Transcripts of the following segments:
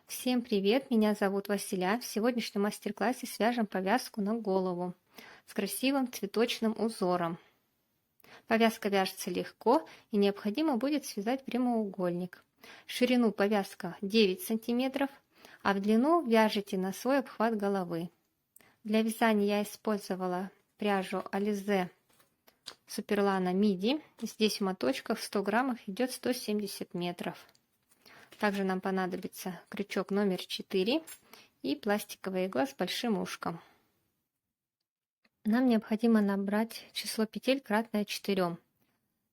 Всем привет, меня зовут Василя. В сегодняшнем мастер-классе свяжем повязку на голову с красивым цветочным узором. Повязка вяжется легко и необходимо будет связать прямоугольник. Ширину повязка 9 см, а в длину вяжите на свой обхват головы. Для вязания я использовала пряжу Alize Суперлана Миди. Здесь в моточках в 100 граммах идет 170 метров. Также нам понадобится крючок номер 4 и пластиковая игла с большим ушком. Нам необходимо набрать число петель кратное 4.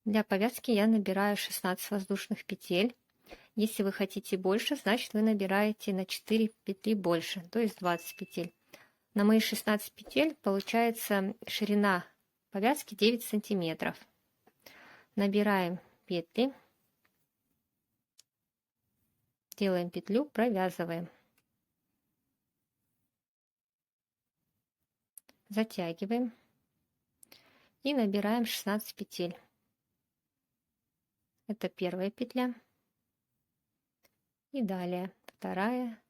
Для повязки я набираю 16 воздушных петель. Если вы хотите больше, значит вы набираете на 4 петли больше, то есть 20 петель. На мои 16 петель получается ширина повязки 9 сантиметров. Набираем петли. Делаем петлю, провязываем. Затягиваем и набираем 16 петель. Это первая петля. И далее вторая,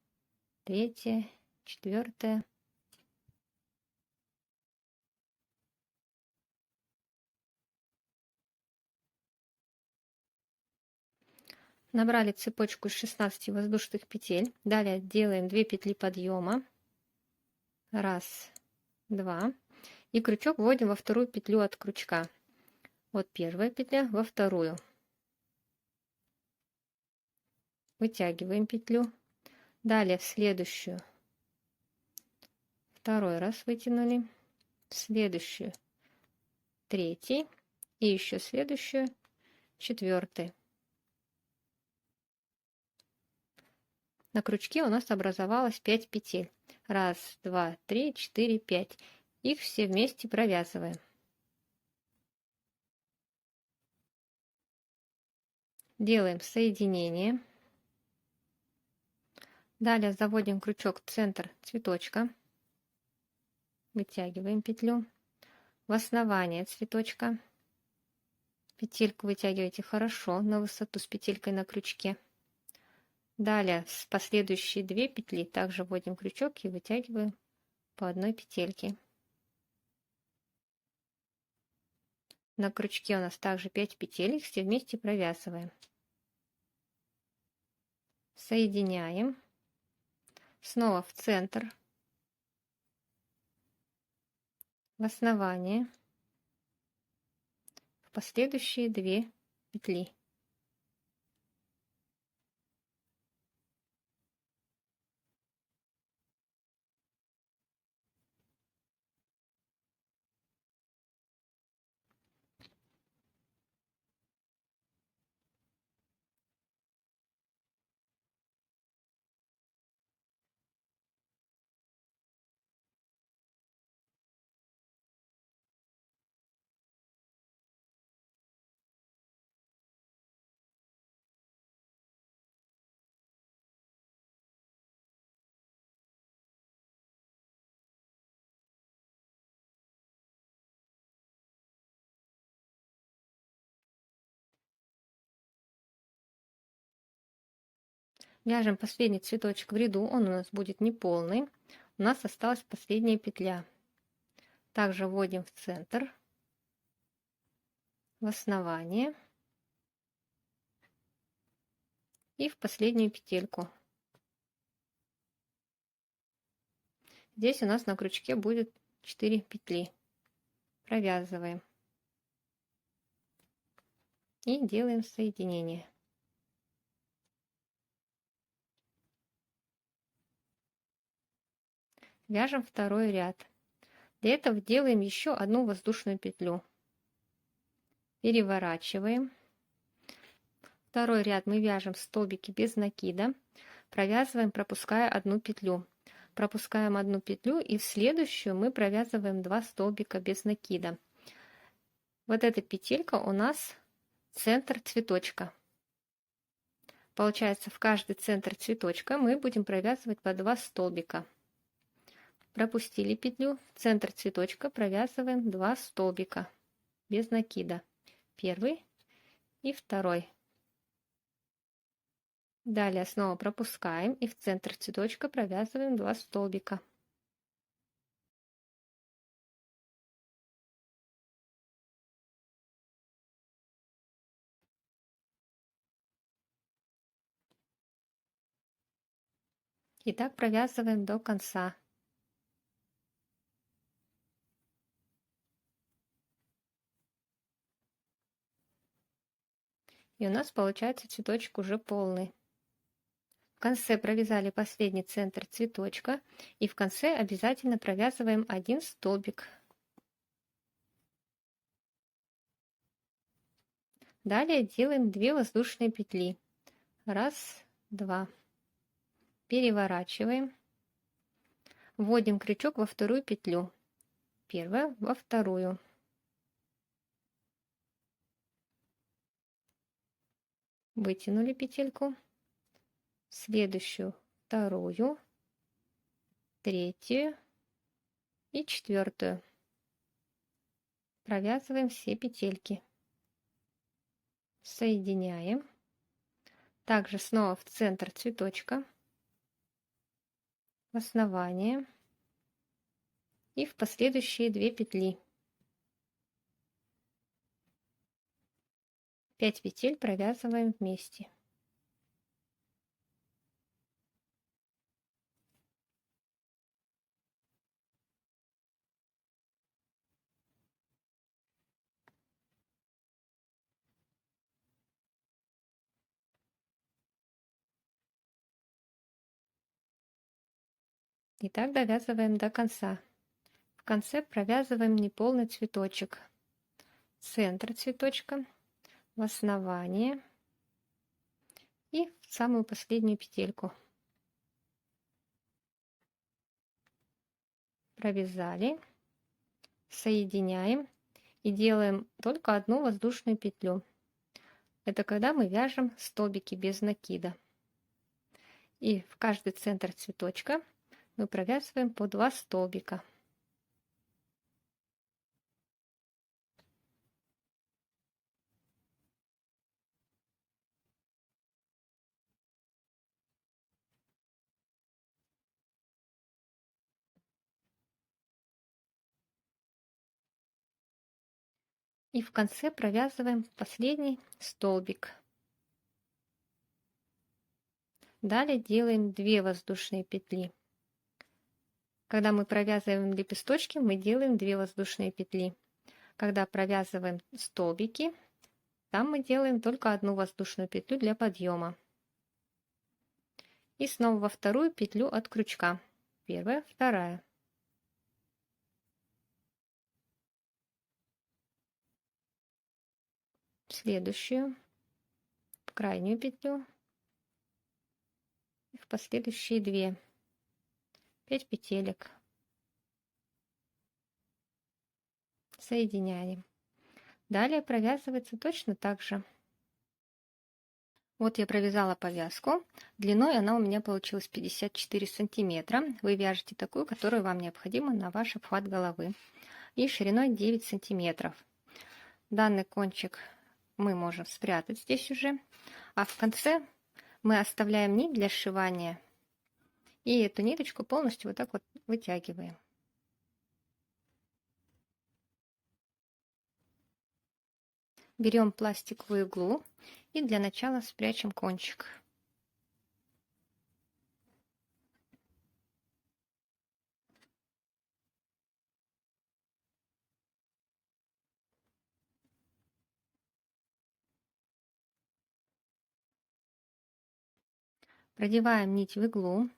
третья, четвертая. Набрали цепочку из 16 воздушных петель. Далее делаем 2 петли подъема. Раз, два. И крючок вводим во вторую петлю от крючка. Вот первая петля, во вторую. Вытягиваем петлю. Далее в следующую. Второй раз вытянули. В следующую. Третий. И еще следующую. Четвертый. На крючке у нас образовалось 5 петель. Раз, два, три, четыре, 5. Их все вместе провязываем. Делаем соединение. Далее заводим крючок в центр цветочка. Вытягиваем петлю. В основание цветочка. Петельку вытягивайте хорошо на высоту с петелькой на крючке. Далее с последующие 2 петли также вводим крючок и вытягиваем по одной петельке. На крючке у нас также 5 петель, их все вместе провязываем. Соединяем. Снова в центр. В основание. В последующие 2 петли. Вяжем последний цветочек в ряду, он у нас будет неполный. У нас осталась последняя петля. Также вводим в центр, в основание и в последнюю петельку. Здесь у нас на крючке будет 4 петли. Провязываем и делаем соединение. Вяжем второй ряд. Для этого делаем еще одну воздушную петлю. Переворачиваем. Второй ряд мы вяжем столбики без накида. Провязываем, пропуская одну петлю. Пропускаем одну петлю и в следующую мы провязываем 2 столбика без накида. Вот эта петелька у нас центр цветочка. Получается, в каждый центр цветочка мы будем провязывать по 2 столбика. Пропустили петлю, в центр цветочка провязываем 2 столбика без накида. Первый и второй. Далее снова пропускаем и в центр цветочка провязываем 2 столбика. И так провязываем до конца. И у нас получается цветочек уже полный. В конце провязали последний центр цветочка и в конце обязательно провязываем 1 столбик. Далее делаем 2 воздушные петли. 1, 2. Переворачиваем. Вводим крючок во вторую петлю. Первая во вторую. Вытянули петельку. Следующую, вторую, третью и четвертую. Провязываем все петельки. Соединяем. Также снова в центр цветочка, в основание и в последующие 2 петли. 5 петель провязываем вместе. И так довязываем до конца. В конце провязываем неполный цветочек. Центр цветочка, в основание и в самую последнюю петельку. Провязали, соединяем и делаем только одну воздушную петлю. Это когда мы вяжем столбики без накида. И в каждый центр цветочка мы провязываем по 2 столбика. И в конце провязываем последний столбик. Далее делаем 2 воздушные петли. Когда мы провязываем лепесточки, мы делаем 2 воздушные петли. Когда провязываем столбики, там мы делаем только одну воздушную петлю для подъема. И снова во вторую петлю от крючка. Первая, вторая. Следующую, в крайнюю петлю. И в последующие 2. 5 петелек. Соединяем. Далее провязывается точно так же. Вот я провязала повязку. Длиной она у меня получилась 54 сантиметра. Вы вяжете такую, которую вам необходима на ваш обхват головы. И шириной 9 сантиметров. Данный кончик мы можем спрятать здесь уже. А в конце мы оставляем нить для сшивания. И эту ниточку полностью вот так вот вытягиваем. Берем пластиковую иглу и для начала спрячем кончик. Продеваем нить в иглу,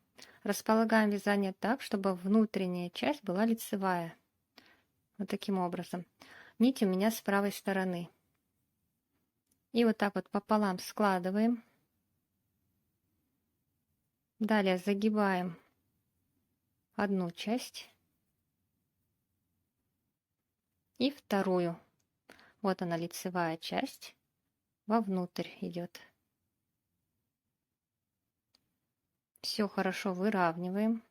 располагаем вязание так, чтобы внутренняя часть была лицевая. Вот таким образом. Нить у меня с правой стороны. И вот так вот пополам складываем. Далее загибаем одну часть и вторую. Вот она, лицевая часть, вовнутрь идет. Все хорошо выравниваем.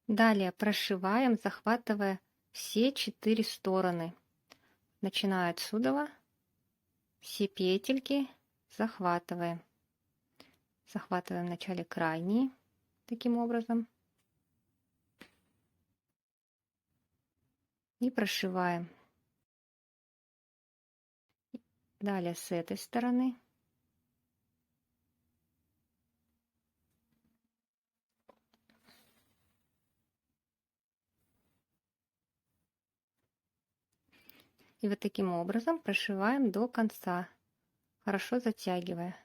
Далее прошиваем, захватывая все 4 стороны. Начиная отсюда все петельки захватываем. Захватываем вначале крайние, таким образом. И прошиваем. Далее с этой стороны. И вот таким образом прошиваем до конца, хорошо затягивая.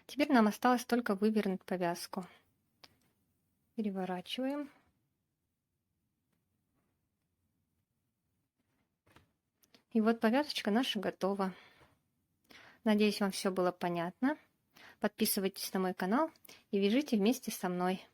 Теперь нам осталось только вывернуть повязку. Переворачиваем. И вот повязочка наша готова. Надеюсь, вам все было понятно. Подписывайтесь на мой канал и вяжите вместе со мной.